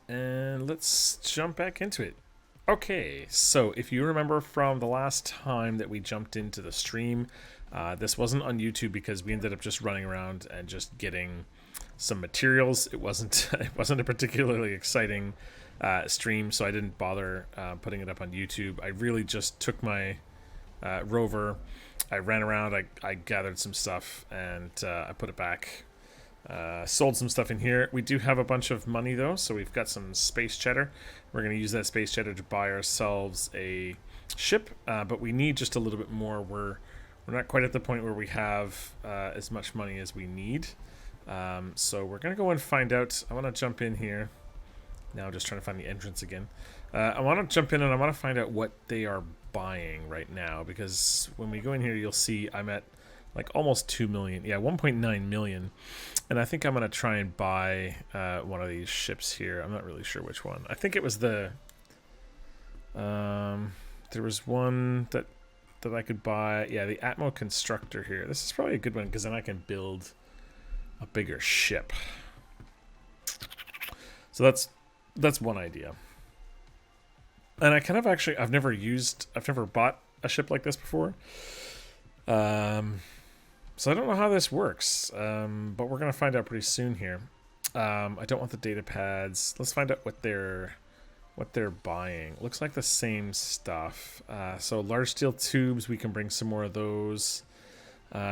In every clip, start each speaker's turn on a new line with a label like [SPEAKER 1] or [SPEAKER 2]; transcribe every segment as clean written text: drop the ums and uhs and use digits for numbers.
[SPEAKER 1] And let's jump back into it. Okay, so if you remember from the last time that we jumped into the stream, this wasn't on YouTube because we ended up just running around and just getting some materials. It wasn't it wasn't a particularly exciting stream, so I didn't bother putting it up on YouTube. I really just took my rover, I ran around, I gathered some stuff, and I put it back. Sold some stuff in here. We do have a bunch of money though, so we've got some space cheddar. We're going to use that space cheddar to buy ourselves a ship, but we need just a little bit more. We're not quite at the point where we have as much money as we need. So we're going to go and find out. I want to jump in here. Now I'm just trying to find the entrance again. I want to jump in and I want to find out what they are buying right now, because when we go in here, you'll see I'm at like almost 2 million. Yeah, 1.9 million. And I think I'm going to try and buy one of these ships here. I'm not really sure which one. I think it was the... there was one that I could buy. Yeah, the Atmo Constructor here. This is probably a good one because then I can build a bigger ship. So that's one idea. And I kind of actually... I've never bought a ship like this before. So I don't know how this works, but we're going to find out pretty soon here. I don't want the data pads. Let's find out what they're buying. Looks like the same stuff. So large steel tubes, we can bring some more of those.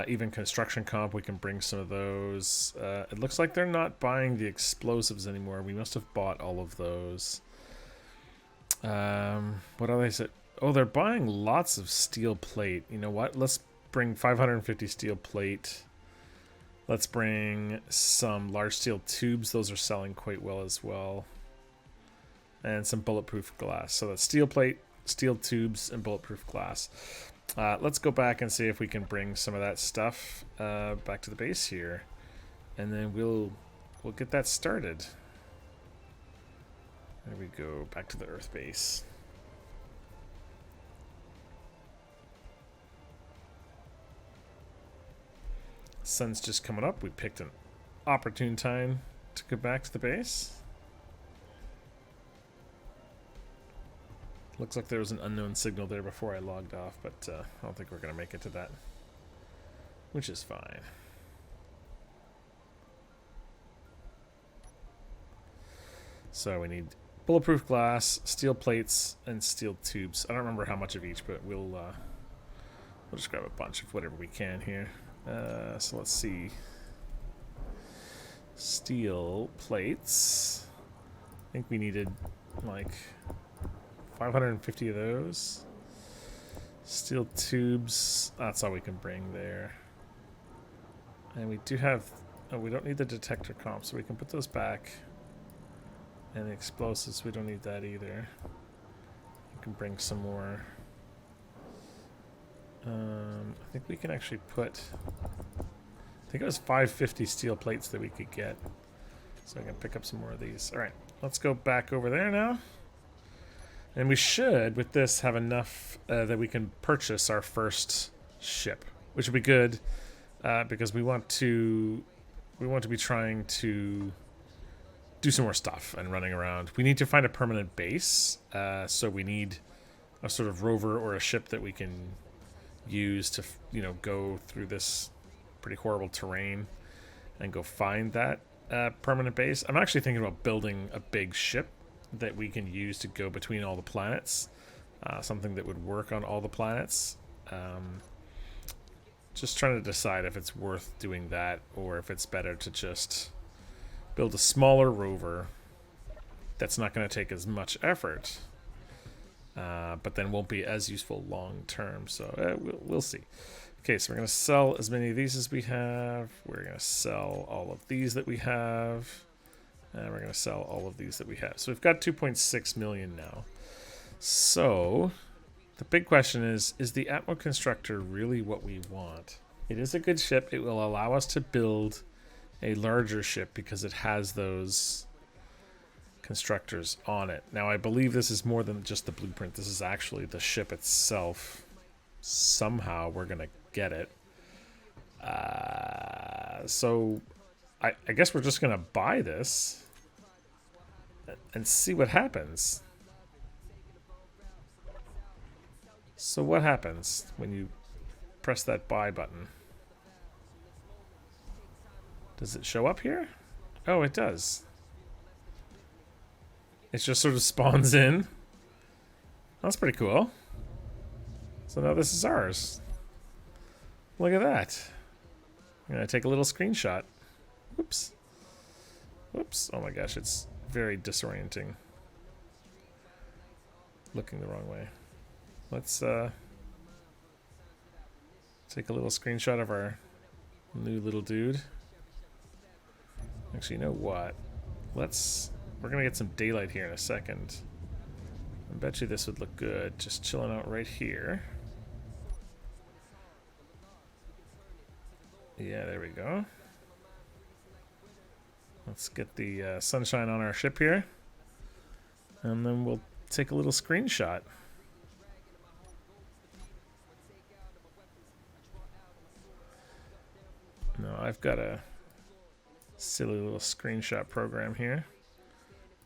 [SPEAKER 1] Even construction comp, we can bring some of those. It looks like they're not buying the explosives anymore. We must have bought all of those. What are they say? Oh, they're buying lots of steel plate. You know what? Let's bring 550 steel plate. Let's bring some large steel tubes. Those are selling quite well as well. And some bulletproof glass. So that's steel plate, steel tubes, and bulletproof glass. Let's go back and see if we can bring some of that stuff back to the base here. And then we'll get that started. There we go, back to the Earth base. Sun's just coming up. We picked an opportune time to go back to the base. Looks like there was an unknown signal there before I logged off, but I don't think we're going to make it to that, which is fine. So we need bulletproof glass, steel plates, and steel tubes. I don't remember how much of each, but we'll just grab a bunch of whatever we can here. So let's see. Steel plates. I think we needed like 550 of those. Steel tubes. That's all we can bring there. And we do have... Oh, we don't need the detector comp, so we can put those back. And the explosives, we don't need that either. We can bring some more. I think we can actually put... I think it was 550 steel plates that we could get. So I can pick up some more of these. Alright, let's go back over there now. And we should, with this, have enough that we can purchase our first ship. Which would be good, because we want to be trying to do some more stuff and running around. We need to find a permanent base, so we need a sort of rover or a ship that we can use to, go through this pretty horrible terrain and go find that permanent base. I'm actually thinking about building a big ship that we can use to go between all the planets, something that would work on all the planets. Just trying to decide if it's worth doing that or if it's better to just build a smaller rover that's not going to take as much effort, but then won't be as useful long term. So we'll see. Okay, so we're going to sell as many of these as we have. We're going to sell all of these that we have. And we're going to sell all of these that we have. So we've got 2.6 million now. So the big question is the Atmo Constructor really what we want? It is a good ship. It will allow us to build a larger ship because it has those constructors on it. Now I believe this is more than just the blueprint. This is actually the ship itself. Somehow we're going to get it. So I guess we're just going to buy this and see what happens. So what happens when you press that buy button? Does it show up here? Oh, it does. It just sort of spawns in. That's pretty cool. So now this is ours. Look at that. I'm going to take a little screenshot. Whoops. Whoops. Oh my gosh, it's very disorienting. Looking the wrong way. Let's take a little screenshot of our new little dude. Actually, you know what? We're going to get some daylight here in a second. I bet you this would look good just chilling out right here. Yeah, there we go. Let's get the sunshine on our ship here. And then we'll take a little screenshot. No, I've got a silly little screenshot program here.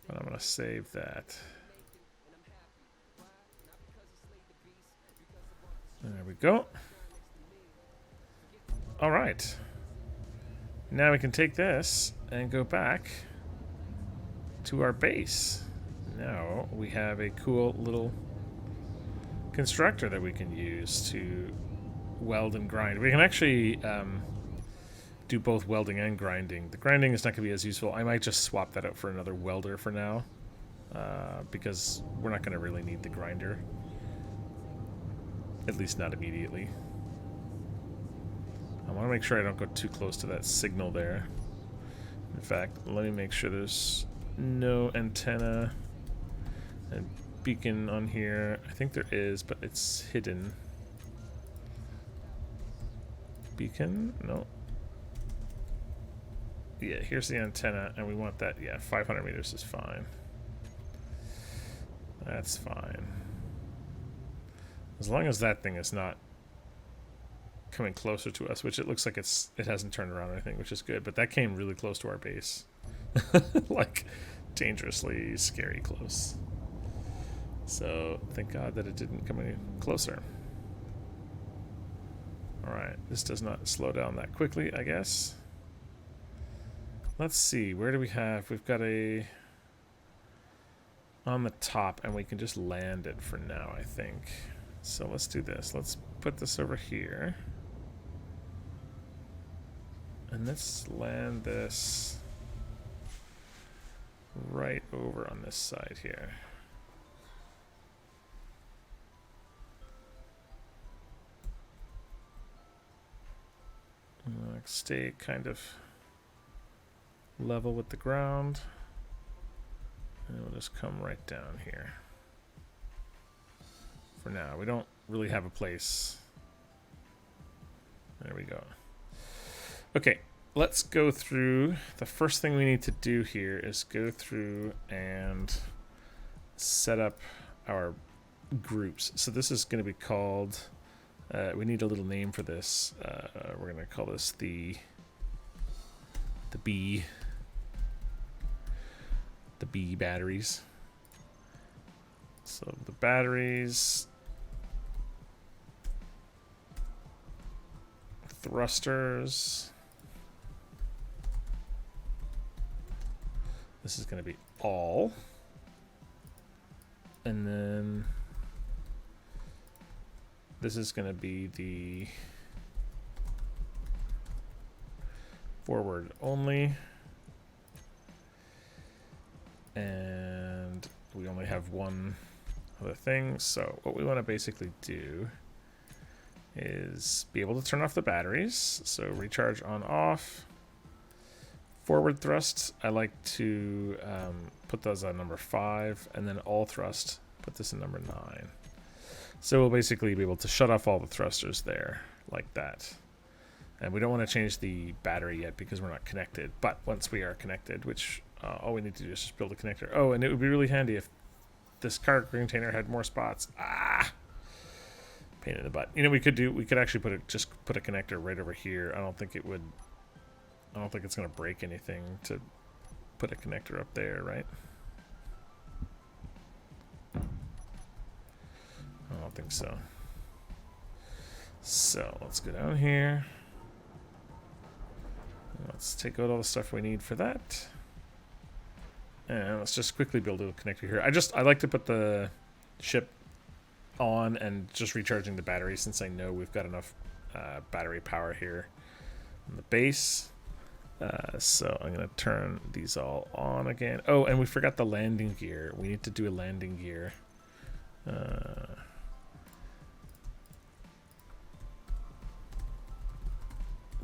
[SPEAKER 1] But I'm going to save that. There we go. All right. Now we can take this and go back to our base. Now we have a cool little constructor that we can use to weld and grind. We can actually do both welding and grinding. The grinding is not going to be as useful. I might just swap that out for another welder for now, because we're not going to really need the grinder. At least not immediately. I want to make sure I don't go too close to that signal there. In fact, let me make sure there's no antenna and beacon on here. I think there is, but it's hidden. Beacon? No. Yeah, here's the antenna, and we want that. Yeah, 500 meters is fine. That's fine. As long as that thing is not coming closer to us, which it looks like it hasn't turned around or anything, which is good, but that came really close to our base. Like, dangerously scary close. So, thank God that it didn't come any closer. Alright, this does not slow down that quickly, I guess. Let's see, where do we have? We've got a on the top, and we can just land it for now, I think. So let's do this. Let's put this over here. And let's land this right over on this side here. Stay kind of level with the ground. And we'll just come right down here. For now, we don't really have a place. There we go. Okay, let's go through. The first thing we need to do here is go through and set up our groups. So this is going to be called, we need a little name for this. We're going to call this the B batteries. So the batteries, thrusters. This is going to be all. And then this is going to be the forward only. And we only have one other thing. So what we want to basically do is be able to turn off the batteries. So recharge on off. Forward thrust, I like to put those on number 5, and then all thrust, put this in number 9. So we'll basically be able to shut off all the thrusters there, like that. And we don't want to change the battery yet because we're not connected. But once we are connected, which all we need to do is just build a connector. Oh, and it would be really handy if this cargo container had more spots. Ah! Pain in the butt. You know, we could actually just put a connector right over here. I don't think it's going to break anything to put a connector up there, right? don't think so. So let's go down here. Let's take out all the stuff we need for that. And let's just quickly build a connector here. I like to put the ship on and just recharging the battery, since I know we've got enough battery power here on the base. So I'm going to turn these all on again. Oh, and we forgot the landing gear. We need to do a landing gear.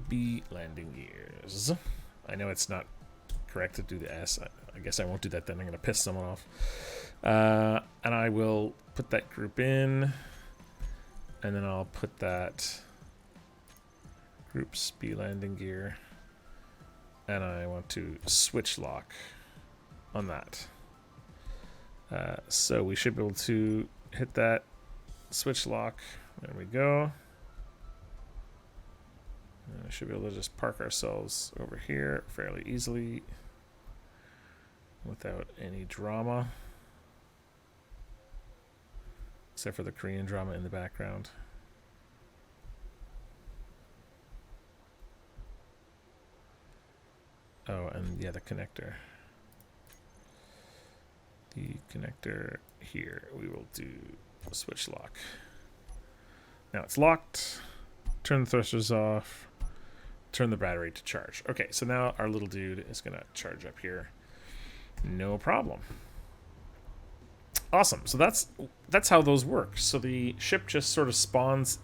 [SPEAKER 1] B landing gears. I know it's not correct to do the S. I guess I won't do that then. I'm going to piss someone off. And I will put that group in. And then I'll put that groups B landing gear. And I want to switch lock on that. So we should be able to hit that switch lock. There we go. And we should be able to just park ourselves over here fairly easily without any drama. Except for the Korean drama in the background. Oh, and yeah, the connector. The connector here, we will do a switch lock. Now it's locked. Turn the thrusters off. Turn the battery to charge. Okay, so now our little dude is going to charge up here. No problem. Awesome. So that's how those work. So the ship just sort of spawns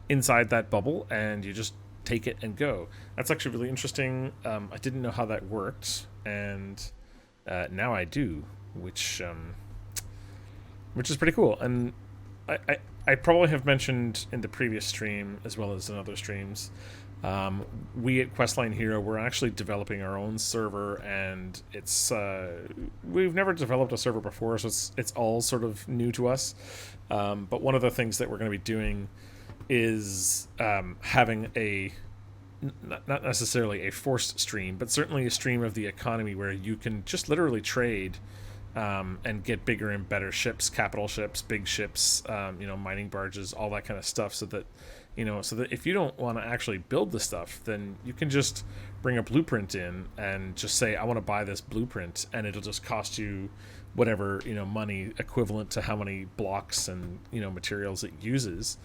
[SPEAKER 1] inside that bubble, and you just take it and go. That's actually really interesting. I didn't know how that worked, and now I do, which is pretty cool. And I probably have mentioned in the previous stream, as well as in other streams, we at Questline Hero, we're actually developing our own server, and it's we've never developed a server before, so it's all sort of new to us. But one of the things that we're going to be doing is having a not necessarily a forced stream, but certainly a stream of the economy where you can just literally trade and get bigger and better ships, capital ships, big ships, mining barges, all that kind of stuff, so that if you don't want to actually build the stuff, then you can just bring a blueprint in and just say, I want to buy this blueprint, and it'll just cost you whatever money equivalent to how many blocks and materials it uses.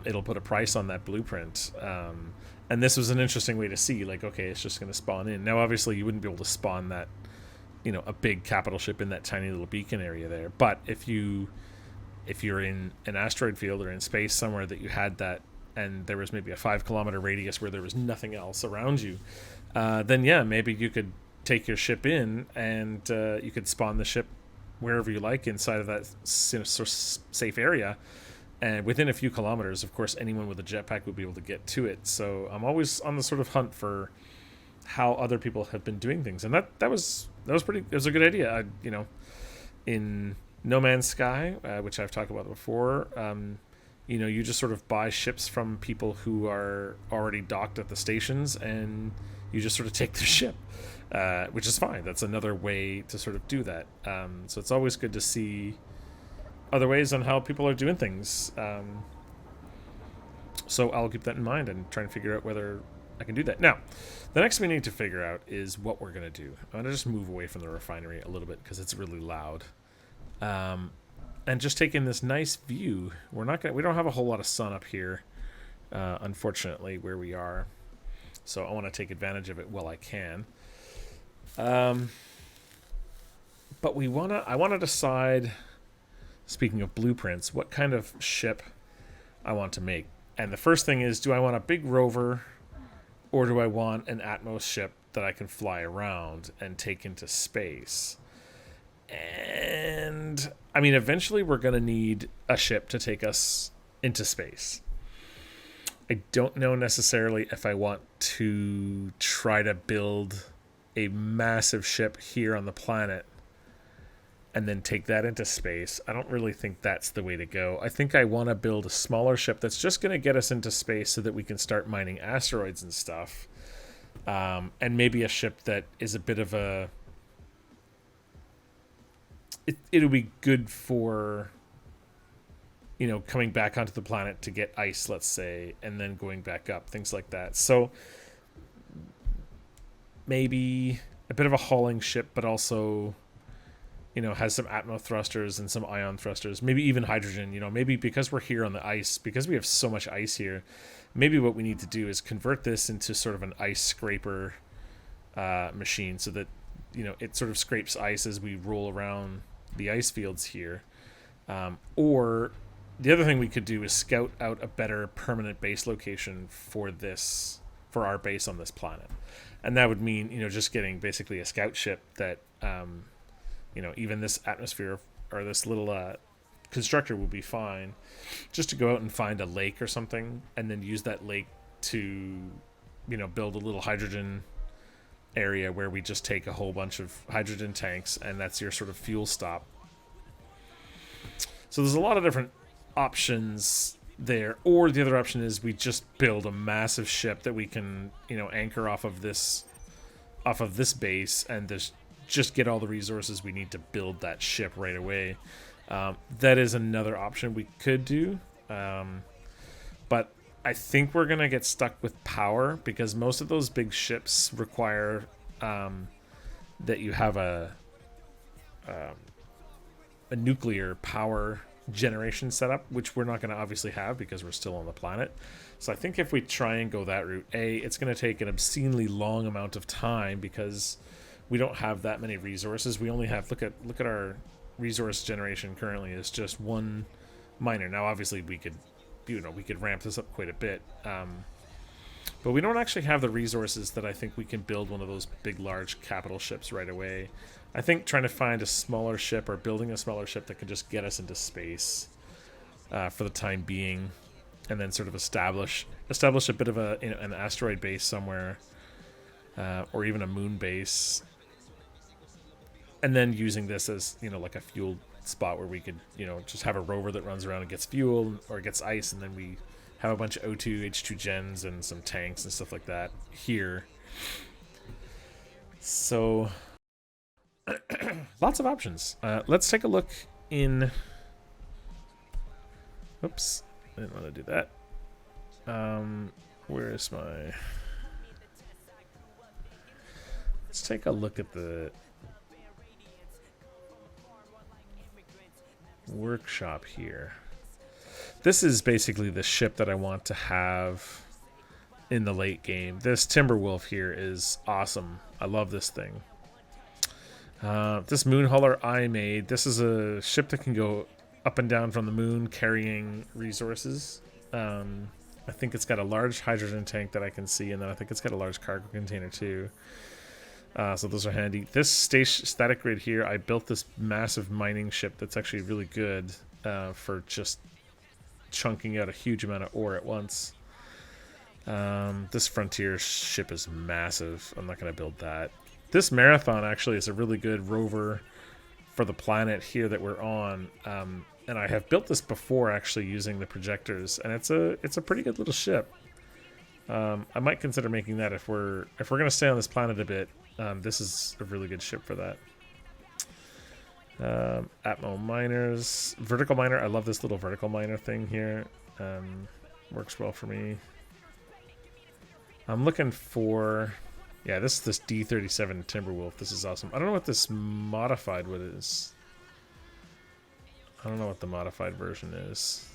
[SPEAKER 1] It'll put a price on that blueprint, and this was an interesting way to see, like, okay, it's just going to spawn in. Now obviously you wouldn't be able to spawn that a big capital ship in that tiny little beacon area there, but if you're in an asteroid field or in space somewhere that you had that, and there was maybe a 5-kilometer radius where there was nothing else around you, then yeah, maybe you could take your ship in, and you could spawn the ship wherever you like inside of that sort of safe area, and within a few kilometers, of course, anyone with a jetpack would be able to get to it. So I'm always on the sort of hunt for how other people have been doing things, and that was a good idea. In No Man's Sky, which I've talked about before, you just sort of buy ships from people who are already docked at the stations, and you just sort of take their ship, which is fine. That's another way to sort of do that. So it's always good to see other ways on how people are doing things. So I'll keep that in mind and try and figure out whether I can do that. Now, the next we need to figure out is what we're going to do. I'm going to just move away from the refinery a little bit because it's really loud. And just take in this nice view. We don't have a whole lot of sun up here, unfortunately, where we are. So I want to take advantage of it while I can. But I want to decide, speaking of blueprints, what kind of ship I want to make. And the first thing is, do I want a big rover, or do I want an Atmos ship that I can fly around and take into space? And I mean, eventually we're going to need a ship to take us into space. I don't know necessarily if I want to try to build a massive ship here on the planet and then take that into space. I don't really think that's the way to go. I think I want to build a smaller ship that's just going to get us into space so that we can start mining asteroids and stuff. And maybe a ship that is a bit of a... It'll be good for, you know, coming back onto the planet to get ice, let's say, and then going back up, things like that. So maybe a bit of a hauling ship, but also, you know, has some atmo thrusters and some ion thrusters, maybe even hydrogen. You know, maybe because we're here on the ice, because we have so much ice here, maybe what we need to do is convert this into sort of an ice scraper machine, so that, you know, it sort of scrapes ice as we roll around the ice fields here. Or the other thing we could do is scout out a better permanent base location for our base on this planet, and that would mean, you know, just getting basically a scout ship that, you know, even this atmosphere or this little constructor will be fine, just to go out and find a lake or something, and then use that lake to, you know, build a little hydrogen area where we just take a whole bunch of hydrogen tanks, and that's your sort of fuel stop. So there's a lot of different options there. Or the other option is we just build a massive ship that we can, you know, anchor off of this base, and just get all the resources we need to build that ship right away. That is another option we could do, but I think we're gonna get stuck with power, because most of those big ships require that you have a nuclear power generation setup, which we're not going to obviously have because we're still on the planet. So I think if we try and go that route, it's going to take an obscenely long amount of time, because we don't have that many resources. We only have, look at our resource generation currently is just one miner. Now obviously we could, you know, we could ramp this up quite a bit, but we don't actually have the resources that I think we can build one of those big large capital ships right away. I think trying to find a smaller ship, or building a smaller ship that can just get us into space for the time being, and then sort of establish a bit of a, you know, an asteroid base somewhere, or even a moon base, and then using this as, you know, like a fuel spot where we could, you know, just have a rover that runs around and gets fuel or gets ice, and then we have a bunch of O2, H2 gens and some tanks and stuff like that here. So lots of options. Let's take a look in... Oops, I didn't want to do that. Where is my... Let's take a look at the workshop here. This is basically the ship that I want to have in the late game. This Timberwolf here is awesome. I love this thing. This moon hauler I made, this is a ship that can go up and down from the moon carrying resources. I think it's got a large hydrogen tank that I can see, and then I think it's got a large cargo container too. So those are handy. This static grid here, I built this massive mining ship that's actually really good for just chunking out a huge amount of ore at once. This frontier ship is massive. I'm not going to build that. This Marathon actually is a really good rover for the planet here that we're on, and I have built this before actually using the projectors, and it's a pretty good little ship. I might consider making that if we're going to stay on this planet a bit. This is a really good ship for that. Atmo miners, vertical miner. I love this little vertical miner thing here. Works well for me. I'm looking for... Yeah, this is this D37 Timberwolf. This is awesome. I don't know what this modified what is. I don't know what the modified version is.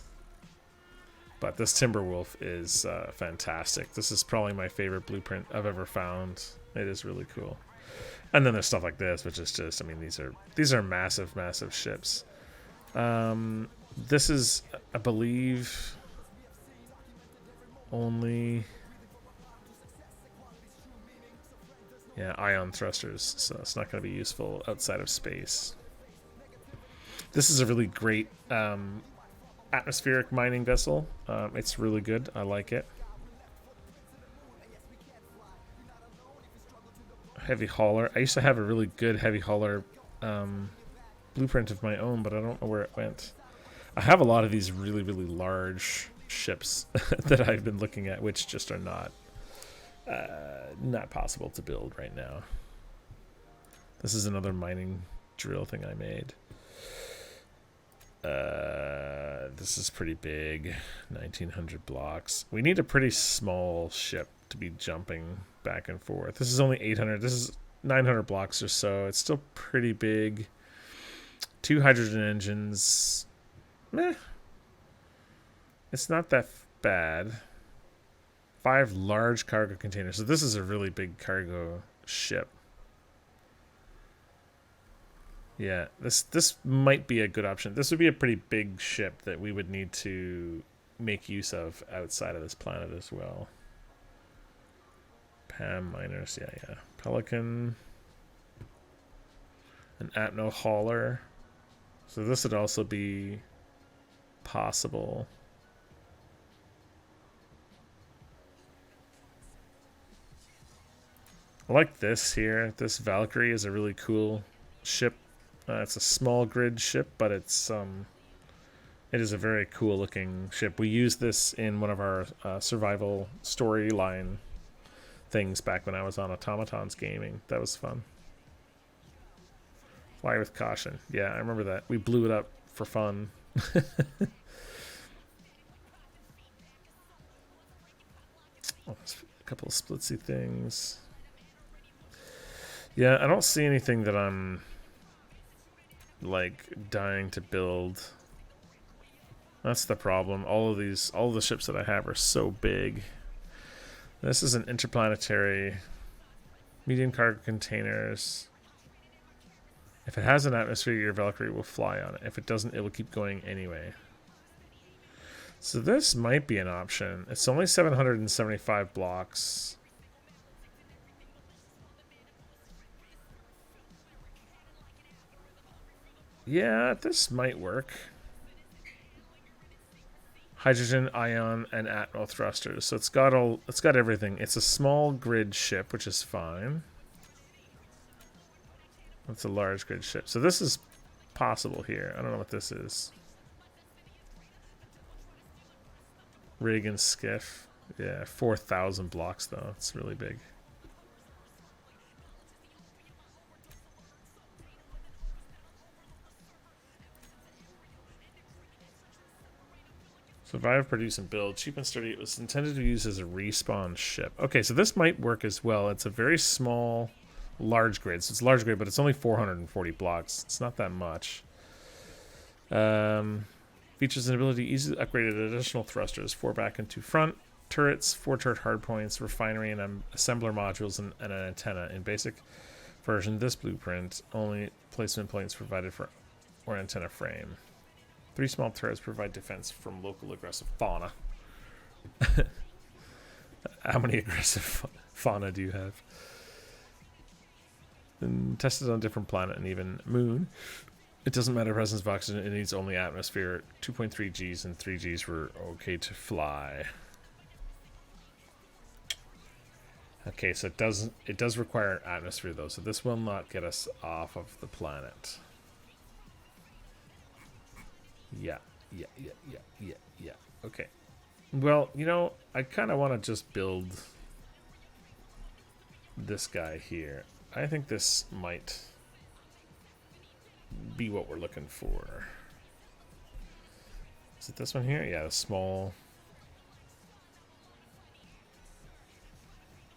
[SPEAKER 1] But this Timberwolf is fantastic. This is probably my favorite blueprint I've ever found. It is really cool. And then there's stuff like this, which is just, I mean, these are massive, massive ships. This is, I believe, only... Yeah, ion thrusters, so it's not going to be useful outside of space. This is a really great atmospheric mining vessel. It's really good. I like it. Heavy hauler. I used to have a really good heavy hauler blueprint of my own, but I don't know where it went. I have a lot of these really, really large ships that I've been looking at, which just are not possible to build right now. This is another mining drill thing I made. This is pretty big. 1900 blocks. We need a pretty small ship to be jumping back and forth. This is only 800. This is 900 blocks or so. It's still pretty big. 2 hydrogen engines. Meh. It's not that bad. 5 large cargo containers. So this is a really big cargo ship. Yeah, this might be a good option. This would be a pretty big ship that we would need to make use of outside of this planet as well. Pam miners, yeah. Pelican. An Atno hauler. So this would also be possible. I like this here. This Valkyrie is a really cool ship. It's a small grid ship, but it is a very cool looking ship. We used this in one of our survival storyline things back when I was on Automatons Gaming. That was fun. Fly with caution. Yeah, I remember that. We blew it up for fun. A couple of splitsy things. Yeah, I don't see anything that I'm like dying to build. That's the problem. All of the ships that I have are so big. This is an interplanetary medium cargo containers. If it has an atmosphere, your Valkyrie will fly on it. If it doesn't, it will keep going anyway. So this might be an option. It's only 775 blocks. Yeah, this might work. Hydrogen, ion, and atmo thrusters. So it's got everything. It's a small grid ship, which is fine. It's a large grid ship. So this is possible here. I don't know what this is. Rig and skiff. Yeah, 4,000 blocks though. It's really big. Survive, produce, and build. Cheap and sturdy. It was intended to be used as a respawn ship. Okay, so this might work as well. It's a very small, large grid. So it's a large grid, but it's only 440 blocks. It's not that much. Features and ability easily upgraded additional thrusters. 4 back and 2 front. Turrets, 4 turret hardpoints, refinery, and assembler modules, and an antenna. In basic version, this blueprint, only placement points provided for or antenna frame. 3 small turrets provide defense from local aggressive fauna. How many aggressive fauna do you have? And tested on a different planet and even moon. It doesn't matter presence of oxygen, it needs only atmosphere. 2.3 Gs and 3 Gs were okay to fly. Okay, so it does require atmosphere though, so this will not get us off of the planet. Yeah. Okay. Well, you know, I kind of want to just build this guy here. I think this might be what we're looking for. Is it this one here? Yeah, the small.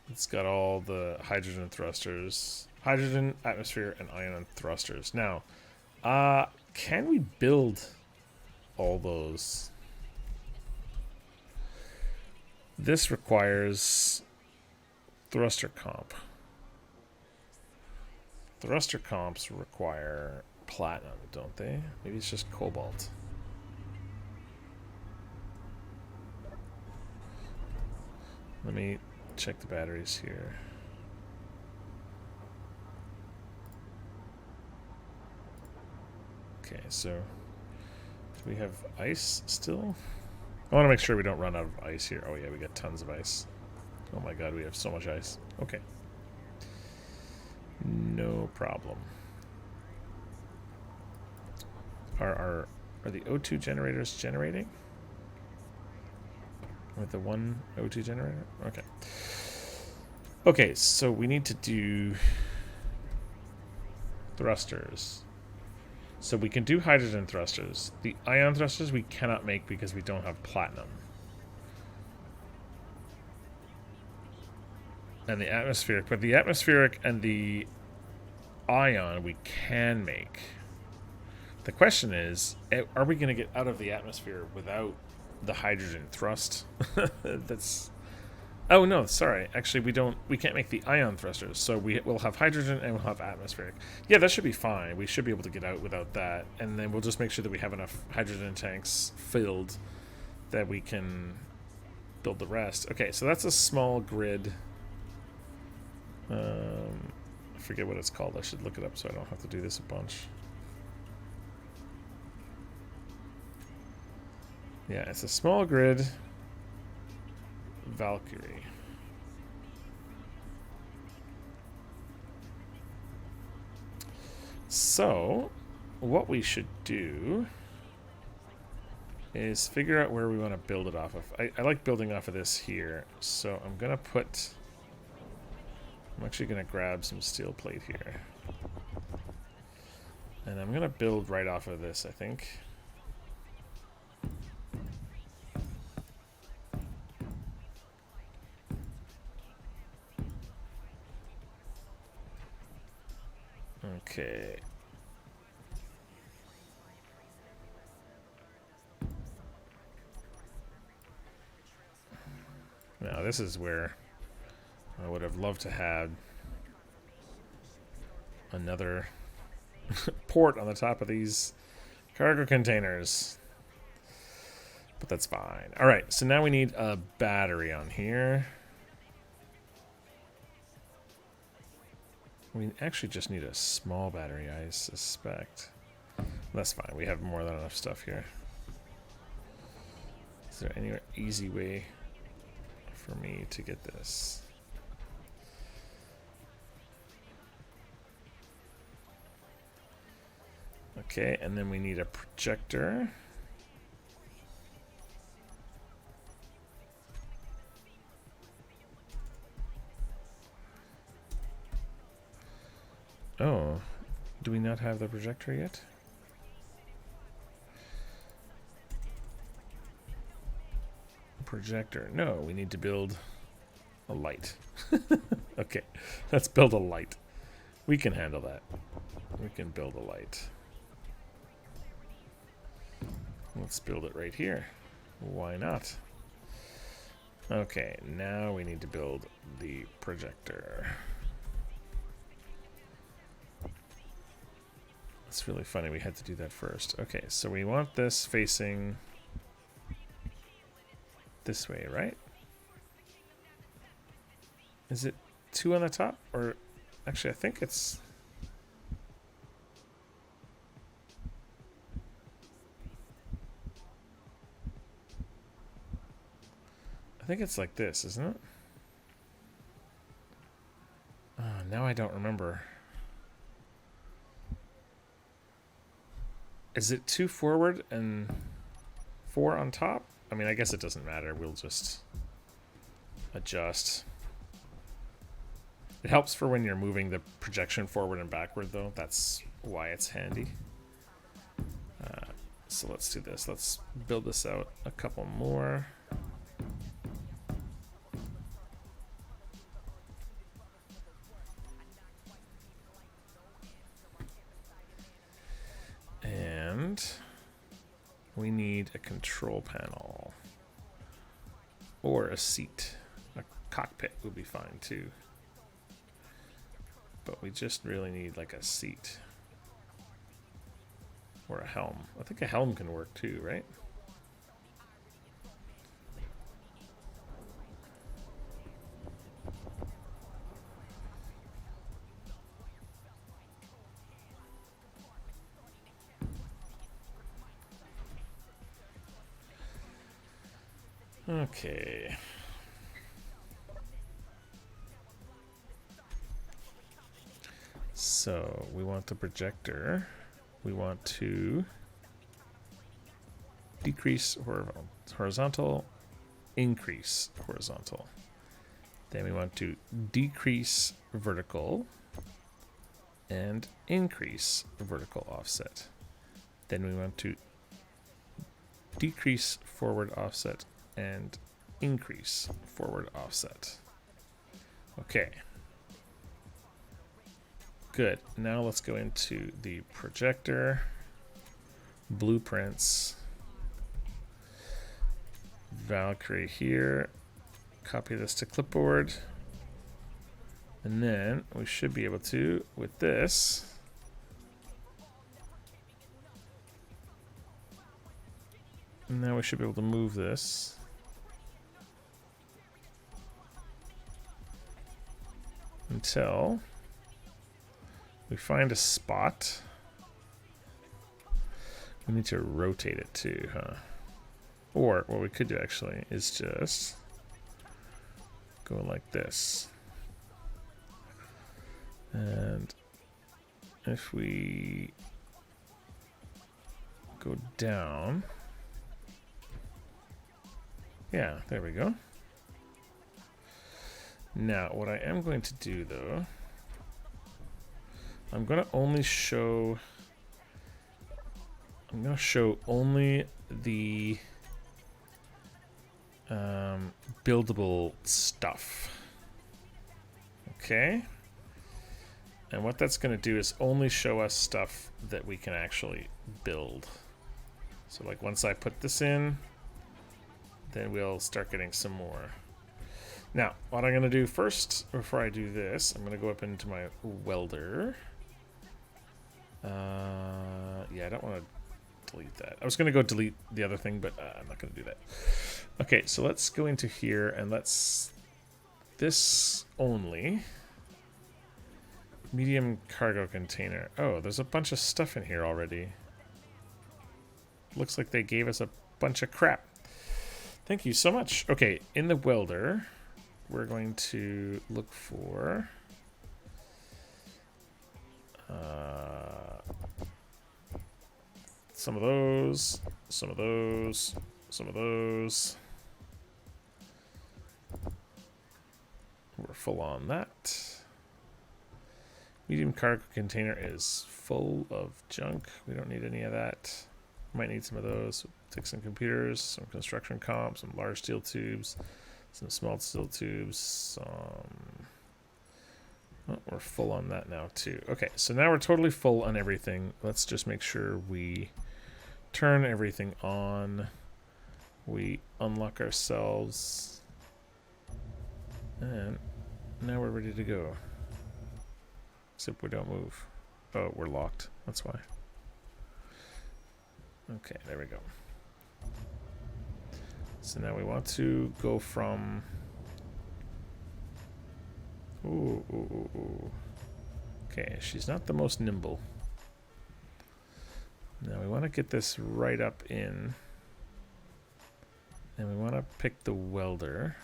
[SPEAKER 1] It's got all the hydrogen thrusters. Hydrogen, atmosphere, and ion thrusters. Now, can we build all those? This requires thruster comp. Thruster comps require platinum, don't they? Maybe it's just cobalt. Let me check the batteries here. Okay, so do we have ice still? I want to make sure we don't run out of ice here. Oh yeah, we got tons of ice. Oh my god, we have so much ice. Okay. No problem. Are the O2 generators generating? With the one O2 generator? Okay. Okay, so we need to do thrusters. So we can do hydrogen thrusters. The ion thrusters we cannot make because we don't have platinum. And the atmospheric, but the atmospheric and the ion we can make. The question is, are we going to get out of the atmosphere without the hydrogen thrust? That's... Oh no, sorry. Actually, we can't make the ion thrusters. So we'll have hydrogen and we'll have atmospheric. Yeah, that should be fine. We should be able to get out without that. And then we'll just make sure that we have enough hydrogen tanks filled that we can build the rest. Okay, so that's a small grid. I forget what it's called. I should look it up so I don't have to do this a bunch. Yeah, it's a small grid Valkyrie. So, what we should do is figure out where we want to build it off of. I like building off of this here, so I'm going to put... I'm actually going to grab some steel plate here. And I'm going to build right off of this, I think. Okay. Now this is where I would have loved to have another port on the top of these cargo containers. But that's fine. Alright, so now we need a battery on here. We actually just need a small battery, I suspect. That's fine. We have more than enough stuff here. Is there any easy way for me to get this? Okay, and then we need a projector. Oh, do we not have the projector yet? Projector. No, we need to build a light. Okay, let's build a light. We can handle that. We can build a light. Let's build it right here. Why not? Okay, now we need to build the projector. It's really funny we had to do that first. Okay, so we want this facing this way, right? Is it 2 on the top? Or actually, I think it's... I think it's like this, isn't it? Now I don't remember. Is it 2 forward and 4 on top? I mean, I guess it doesn't matter. We'll just adjust. It helps for when you're moving the projection forward and backward, though. That's why it's handy. So let's do this. Let's build this out a couple more. And we need a control panel or a seat. A cockpit would be fine too. But we just really need like a seat or a helm. I think a helm can work too, right? Okay. So we want the projector. We want to decrease horizontal, increase horizontal. Then we want to decrease vertical and increase vertical offset. Then we want to decrease forward offset and increase forward offset. Okay. Good. Now let's go into the projector, blueprints, Valkyrie here, copy this to clipboard, and then we should be able to, with this, now we should be able to move this. Until we find a spot. We need to rotate it too, huh? Or what we could do actually is just go like this. And if we go down, yeah, there we go. Now, what I am going to do though, I'm going to show only the buildable stuff. Okay? And what that's going to do is only show us stuff that we can actually build. So like once I put this in, then we'll start getting some more. Now, what I'm going to do first, before I do this, I'm going to go up into my welder. Yeah, I don't want to delete that. I was going to go delete the other thing, but I'm not going to do that. Okay, so let's go into here and let's... This only. Medium cargo container. Oh, there's a bunch of stuff in here already. Looks like they gave us a bunch of crap. Thank you so much. Okay, in the welder, we're going to look for... some of those, some of those, some of those. We're full on that. Medium cargo container is full of junk. We don't need any of that. Might need some of those. Take some computers, some construction comps, some large steel tubes, some small steel tubes, some... Oh, we're full on that now too. Okay, so now we're totally full on everything. Let's just make sure we turn everything on. We unlock ourselves. And now we're ready to go. Except we don't move. Oh, we're locked. That's why. Okay, there we go. So now we want to go from... Ooh, ooh, ooh, ooh. Okay, she's not the most nimble. Now we want to get this right up in. And we want to pick the welder.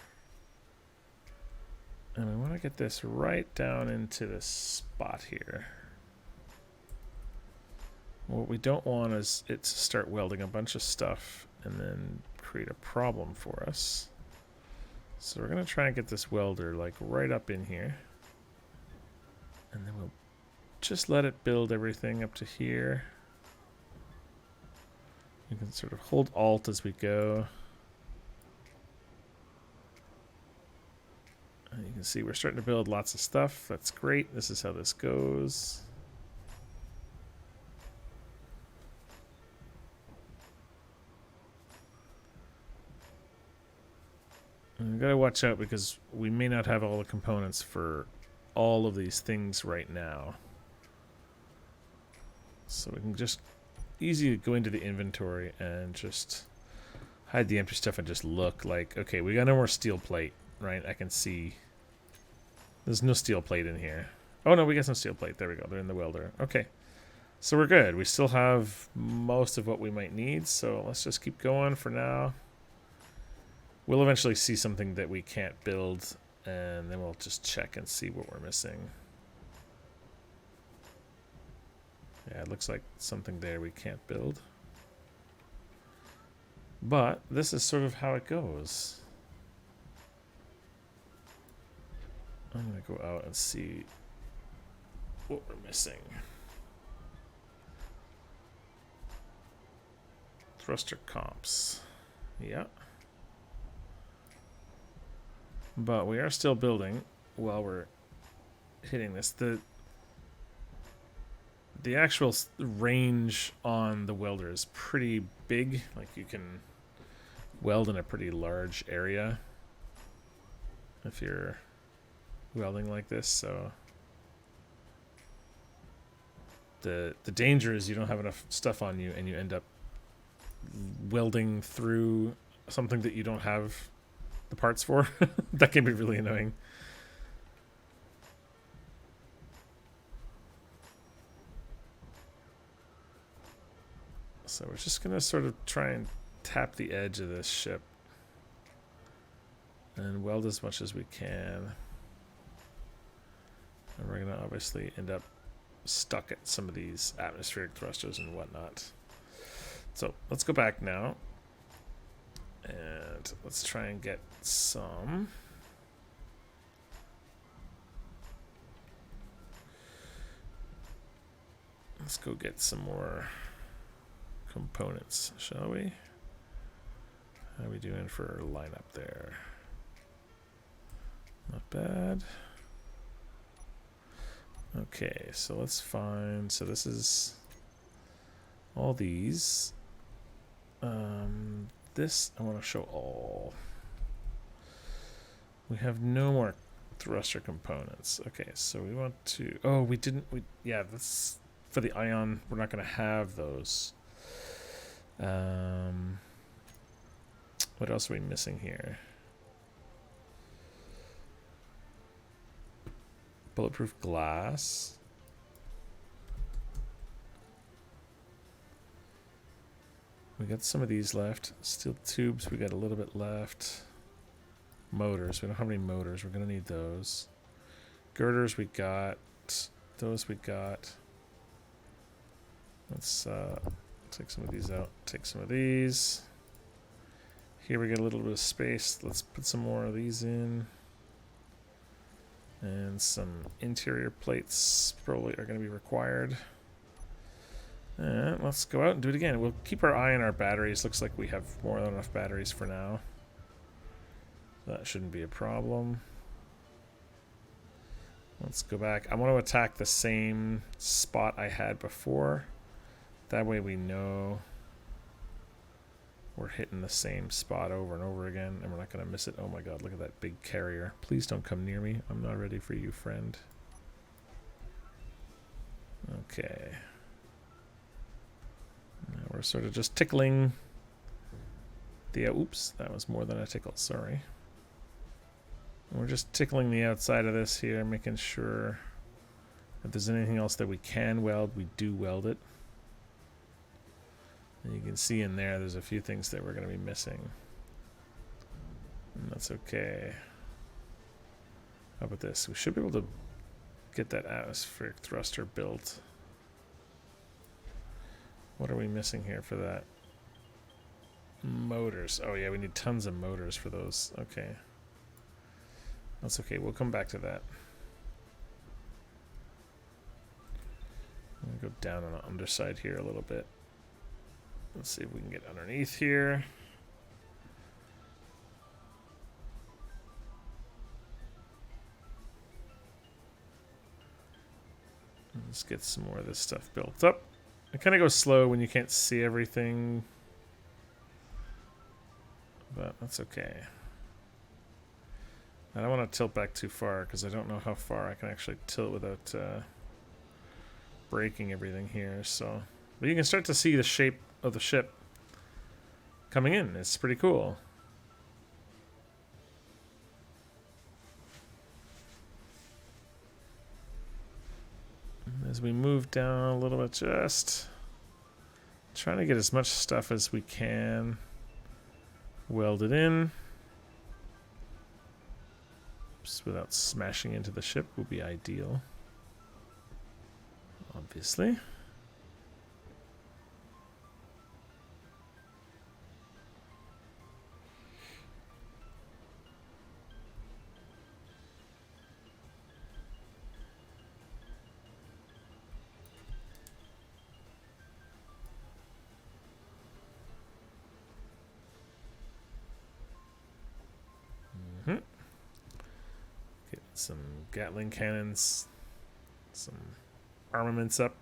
[SPEAKER 1] And we want to get this right down into this spot here. What we don't want is it to start welding a bunch of stuff and then create a problem for us. So we're going to try and get this welder like right up in here. And then we'll just let it build everything up to here. You can sort of hold Alt as we go. And you can see we're starting to build lots of stuff. That's great. This is how this goes. And we've got to watch out because we may not have all the components for all of these things right now. So we can just easily go into the inventory and just hide the empty stuff and just look like, okay, we got no more steel plate, right? I can see there's no steel plate in here. Oh no, we got some steel plate. There we go. They're in the welder. Okay. So we're good. We still have most of what we might need. So let's just keep going for now. We'll eventually see something that we can't build, and then we'll just check and see what we're missing. Yeah, it looks like something there we can't build. But this is sort of how it goes. I'm going to go out and see what we're missing. thruster comps. Yeah. But we are still building while we're hitting this. The actual range on the welder is pretty big. Like, you can weld in a pretty large area if you're welding like this. So the danger is you don't have enough stuff on you and you end up welding through something that you don't have the parts for. That can be really annoying. So we're just gonna sort of try and tap the edge of this ship and weld as much as we can. And we're gonna obviously end up stuck at some of these atmospheric thrusters and whatnot. So let's go back now and let's try and get some. Let's go get some more components, shall we? How are we doing for lineup there? Not bad. Okay, so let's find, so this is all these. This I want to show all. We have no more thruster components. Okay, so we want to, oh, we didn't, yeah, that's for the ion. We're not going to have those. What else are we missing here? Bulletproof glass. We got some of these left. Steel tubes, we got a little bit left. Motors, we don't have any motors. We're gonna need those. Girders, we got. Those we got. Let's take some of these out. Take some of these. Here we get a little bit of space. Let's put some more of these in. And some interior plates probably are going to be required. And let's go out and do it again. We'll keep our eye on our batteries. Looks like we have more than enough batteries for now. That shouldn't be a problem. Let's go back. I want to attack the same spot I had before. That way we know we're hitting the same spot over and over again, and we're not going to miss it. Oh my god, look at that big carrier. Please don't come near me. I'm not ready for you, friend. Okay. Now we're sort of just tickling the... oops, that was more than a tickle, sorry. And we're just tickling the outside of this here, making sure if there's anything else that we can weld, we do weld it. And you can see in there, there's a few things that we're going to be missing. And that's okay. How about this? We should be able to get that atmospheric thruster built. What are we missing here for that? Motors. Oh yeah, we need tons of motors for those. Okay. That's okay. We'll come back to that. I'm going to go down on the underside here a little bit. Let's see if we can get underneath here. Let's get some more of this stuff built up. It kind of goes slow when you can't see everything, but that's okay. I don't want to tilt back too far because I don't know how far I can actually tilt without breaking everything here. So, but you can start to see the shape of the ship coming in. It's pretty cool. As we move down a little bit, just trying to get as much stuff as we can welded in. Just without smashing into the ship would be ideal, obviously. some Gatling cannons, some armaments up.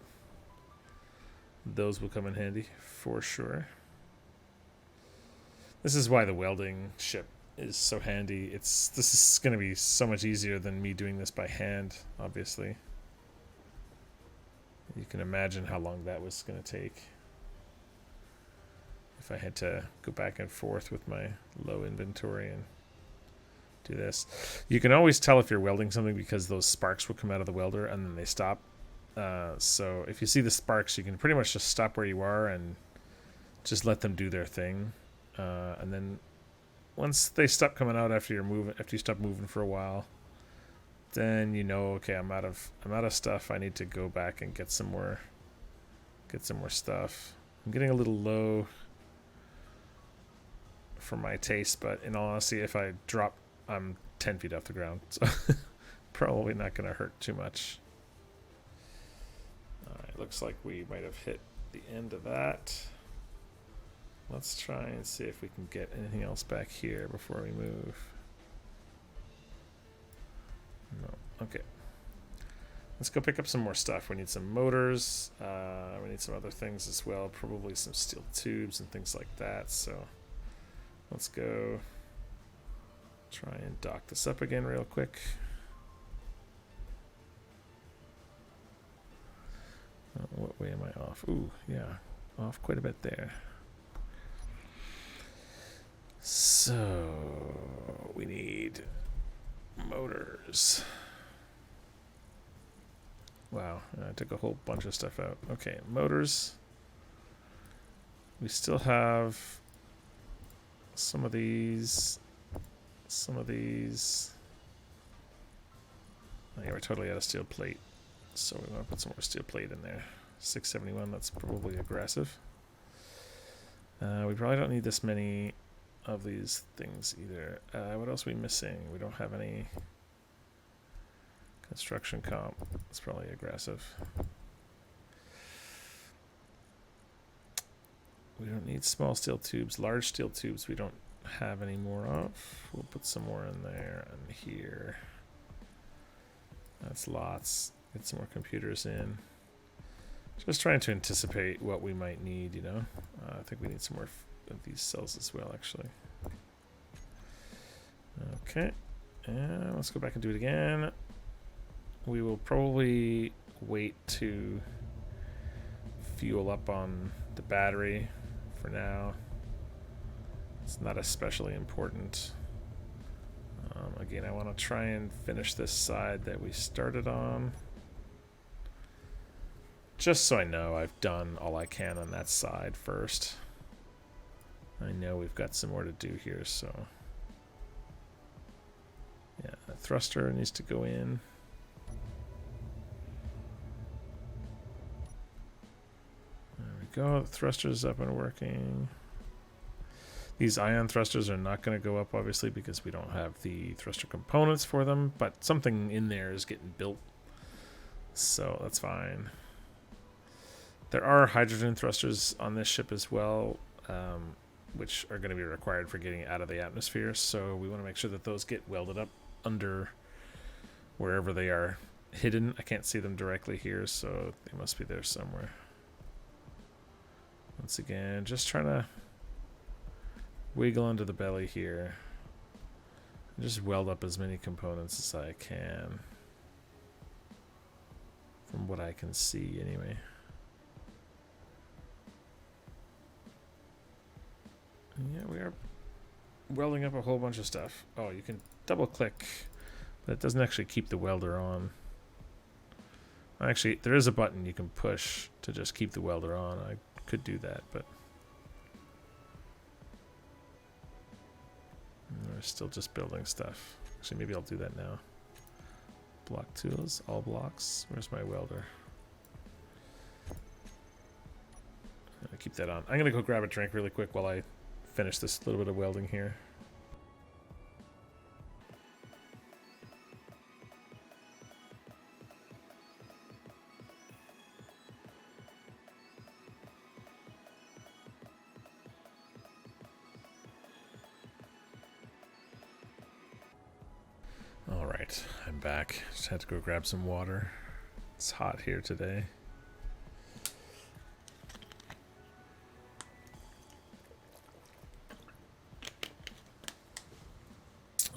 [SPEAKER 1] Those will come in handy for sure. This is why the welding ship is so handy. This is going to be so much easier than me doing this by hand, obviously. You can imagine how long that was going to take if I had to go back and forth with my low inventory and do this. You can always tell if you're welding something because those sparks will come out of the welder and then they stop. So if you see the sparks, you can pretty much just stop where you are and just let them do their thing. And then once they stop coming out after you stop moving for a while, then you know, okay, I'm out of stuff. I need to go back and get some more stuff. I'm getting a little low for my taste, but in all honesty, if I drop, I'm 10 feet off the ground, so probably not going to hurt too much. Alright, looks like we might have hit the end of that. Let's try and see if we can get anything else back here before we move. No. Okay. Let's go pick up some more stuff. We need some motors. We need some other things as well. Probably some steel tubes and things like that. So let's go try and dock this up again real quick. What way am I off? Ooh, yeah. Off quite a bit there. So we need motors. Wow, I took a whole bunch of stuff out. Okay, motors. We still have some of these. Oh yeah, we're totally out of steel plate. So we want to put some more steel plate in there. 671, that's probably aggressive. We probably don't need this many of these things either. What else are we missing? We don't have any construction comp. That's probably aggressive. We don't need small steel tubes. Large steel tubes we don't have any more of. We'll put some more in there and here. That's lots. Get some more computers in. Just trying to anticipate what we might need, you know. I think we need some more of these cells as well, actually. Okay, and let's go back and do it again. We will probably wait to fuel up on the battery for now. It's not especially important. Again, I want to try and finish this side that we started on. Just so I know I've done all I can on that side first. I know we've got some more to do here, so... yeah, that thruster needs to go in. There we go, the thruster's up and working. These ion thrusters are not going to go up, obviously, because we don't have the thruster components for them, but something in there is getting built, so that's fine. There are hydrogen thrusters on this ship as well, which are going to be required for getting out of the atmosphere, so we want to make sure that those get welded up under wherever they are hidden. I can't see them directly here, so they must be there somewhere. Once again, just trying to wiggle under the belly here. Just weld up as many components as I can. From what I can see, anyway. Yeah, we are welding up a whole bunch of stuff. Oh, you can double click, but it doesn't actually keep the welder on. Actually, there is a button you can push to just keep the welder on. I could do that, but we're still just building stuff. Actually, maybe I'll do that now. Block tools, all blocks. Where's my welder? I'll keep that on. I'm gonna go grab a drink really quick while I finish this little bit of welding here. Alright, Alright, I'm back. Just had to go grab some water. It's hot here today.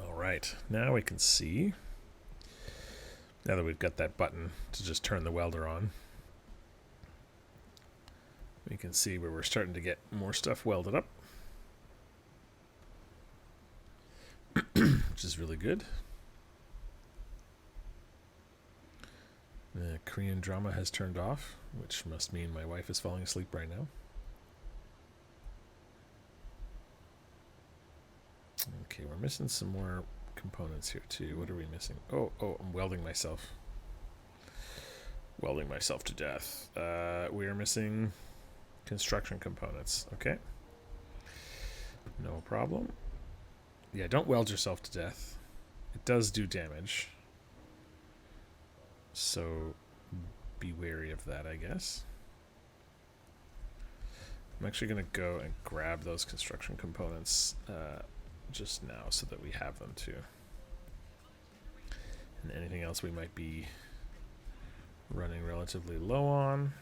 [SPEAKER 1] Alright, now we can see, now that we've got that button to just turn the welder on, we can see where we're starting to get more stuff welded up, which is really good. The Korean drama has turned off, which must mean my wife is falling asleep right now. Okay, we're missing some more components here too. What are we missing? Oh, I'm welding myself. Welding myself to death. We are missing construction components. Okay. No problem. Yeah, don't weld yourself to death. It does do damage. So be wary of that, I guess. I'm actually going to go and grab those construction components just now so that we have them too. And anything else we might be running relatively low on.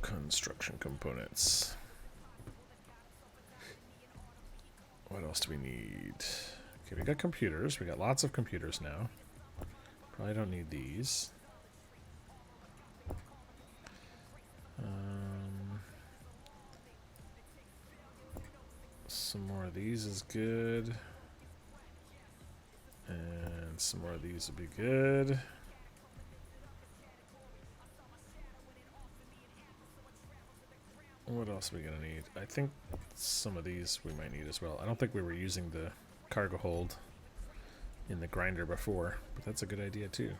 [SPEAKER 1] Construction components. What else do we need? Okay, we got computers. We got lots of computers now. Probably don't need these. Some more of these is good. And some more of these would be good. What else are we gonna need? I think some of these we might need as well. I don't think we were using the cargo hold in the grinder before, but that's a good idea too.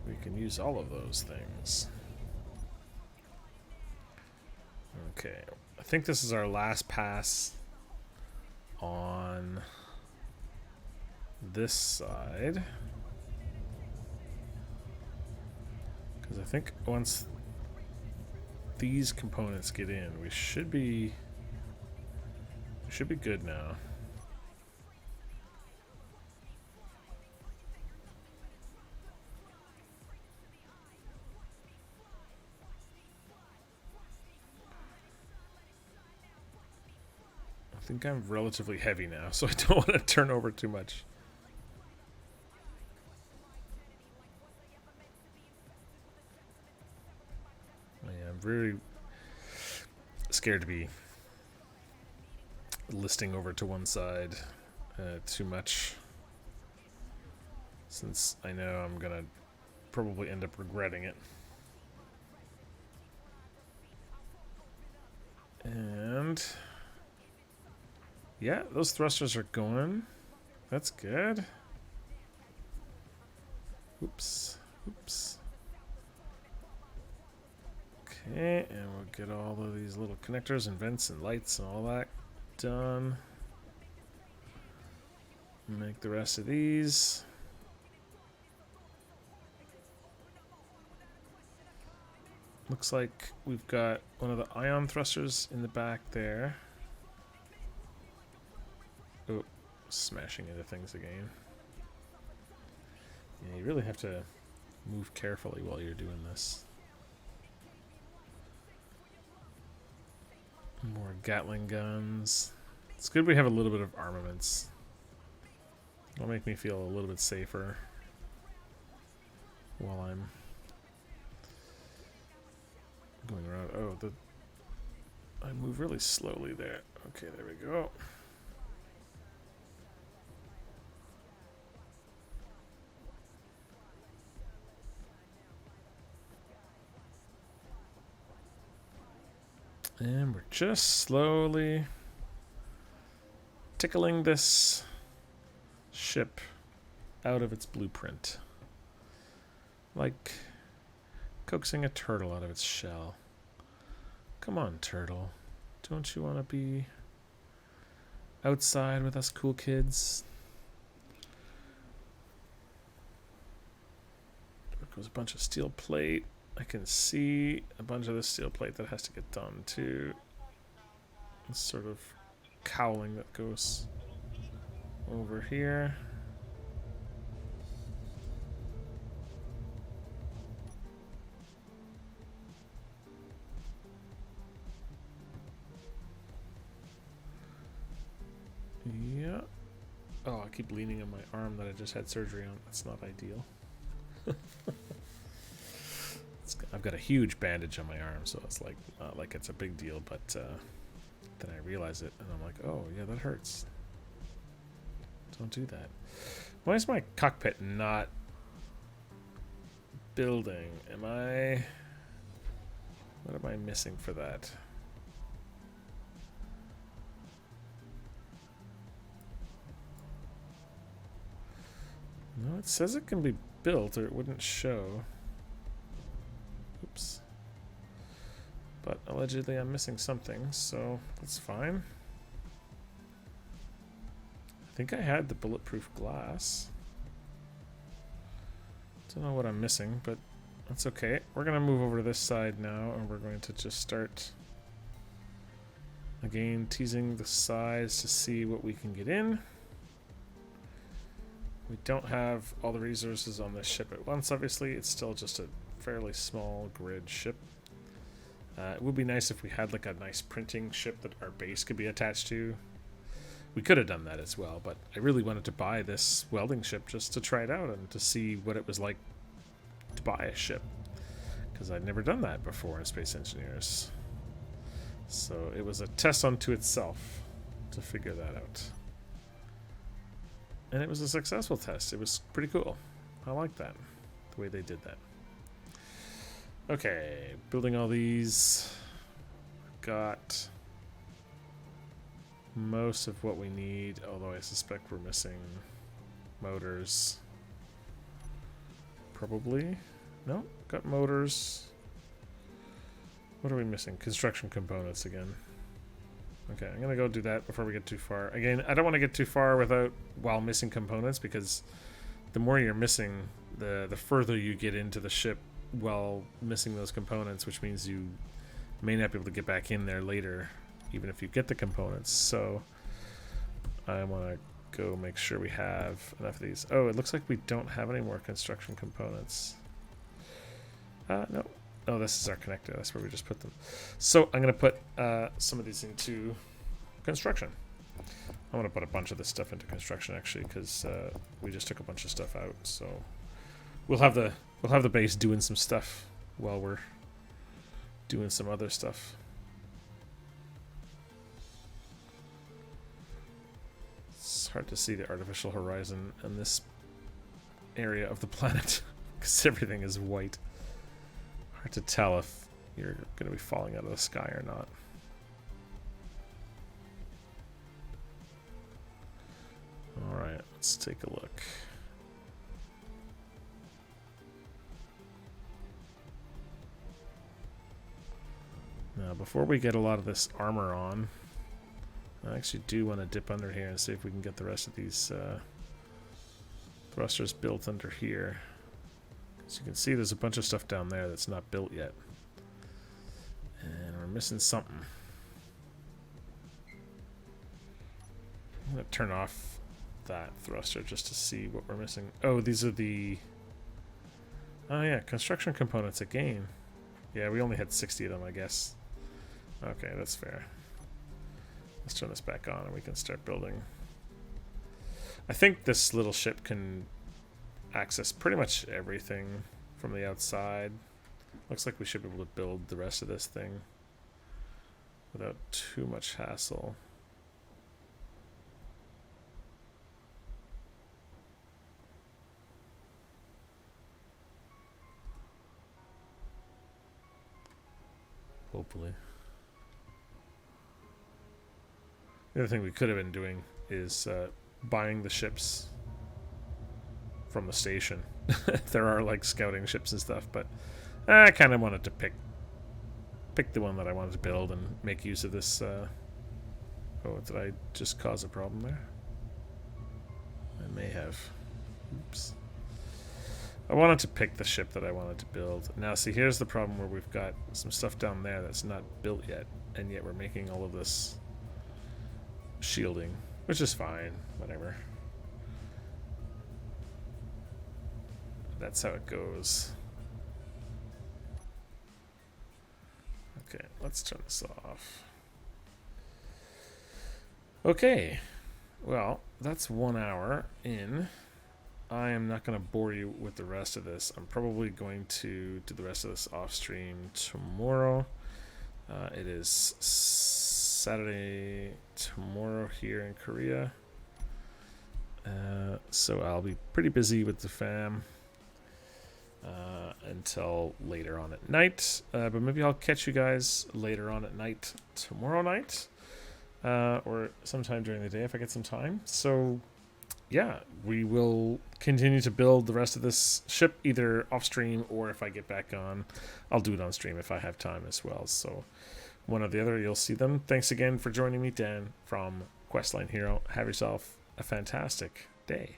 [SPEAKER 1] We can use all of those things. Okay, I think this is our last pass on this side. Because I think once these components get in, we should be good now. I think I'm relatively heavy now, so I don't want to turn over too much. Yeah, I'm very scared to be listing over to one side too much, since I know I'm gonna probably end up regretting it. And yeah, those thrusters are going. That's good. Oops. Okay, and we'll get all of these little connectors and vents and lights and all that done. Make the rest of these. Looks like we've got one of the ion thrusters in the back there. Oh, smashing into things again. Yeah, you really have to move carefully while you're doing this. More Gatling guns. It's good we have a little bit of armaments. It'll make me feel a little bit safer while I'm going around. Oh, I move really slowly there. Okay, there we go. And we're just slowly tickling this ship out of its blueprint. Like coaxing a turtle out of its shell. Come on, turtle. Don't you want to be outside with us cool kids? There goes a bunch of steel plate. I can see a bunch of the steel plate that has to get done too. This sort of cowling that goes over here. Yeah. Oh, I keep leaning on my arm that I just had surgery on. That's not ideal. I've got a huge bandage on my arm, so it's like not like it's a big deal, but then I realize it, and I'm like, oh, yeah, that hurts. Don't do that. Why is my cockpit not building? What am I missing for that? No, it says it can be built, or it wouldn't show. Oops. But allegedly I'm missing something, so that's fine. I think I had the bulletproof glass. Don't know what I'm missing, but that's okay. We're going to move over to this side now, and we're going to just start, again, teasing the sides to see what we can get in. We don't have all the resources on this ship at once, obviously. It's still just a fairly small grid ship. It would be nice if we had like a nice printing ship that our base could be attached to. We could have done that as well, but I really wanted to buy this welding ship just to try it out and to see what it was like to buy a ship, because I'd never done that before in Space Engineers. So it was a test unto itself to figure that out. And it was a successful test. It was pretty cool. I like that, the way they did that. Okay, building all these. Got most of what we need, although I suspect we're missing motors. Probably. No, got motors. What are we missing? Construction components again. Okay, I'm gonna go do that before we get too far. Again, I don't want to get too far while missing components, because the more you're missing, the further you get into the ship while missing those components, which means you may not be able to get back in there later, even if you get the components. So I want to go make sure we have enough of these. Oh, it looks like we don't have any more construction components. No. Oh, this is our connector. That's where we just put them. So I'm going to put some of these into construction. I'm going to put a bunch of this stuff into construction, actually, because we just took a bunch of stuff out. So we'll have the base doing some stuff while we're doing some other stuff. It's hard to see the artificial horizon in this area of the planet because everything is white. Hard to tell if you're going to be falling out of the sky or not. Alright, let's take a look. Now, before we get a lot of this armor on, I actually do want to dip under here and see if we can get the rest of these thrusters built under here. As you can see, there's a bunch of stuff down there that's not built yet. And we're missing something. I'm going to turn off that thruster just to see what we're missing. Oh, these are the... Oh yeah, construction components again. Yeah, we only had 60 of them, I guess. Okay, that's fair. Let's turn this back on and we can start building. I think this little ship can access pretty much everything from the outside. Looks like we should be able to build the rest of this thing without too much hassle. Hopefully. The other thing we could have been doing is buying the ships from the station. There are like scouting ships and stuff, but I kind of wanted to pick the one that I wanted to build and make use of this. Oh, did I just cause a problem there? I may have. Oops. I wanted to pick the ship that I wanted to build. Now, see, here's the problem where we've got some stuff down there that's not built yet, and yet we're making all of this shielding, which is fine, whatever. That's how it goes. Okay, let's turn this off. Okay, well, that's 1 hour in. I am not going to bore you with the rest of this. I'm probably going to do the rest of this off stream tomorrow. It is Saturday tomorrow here in Korea. So I'll be pretty busy with the fam until later on at night. But maybe I'll catch you guys later on at night tomorrow night. Or sometime during the day if I get some time. So yeah, we will continue to build the rest of this ship either off stream, or if I get back on, I'll do it on stream if I have time as well. So one or the other, you'll see them. Thanks again for joining me, Dan from Questline Hero. Have yourself a fantastic day.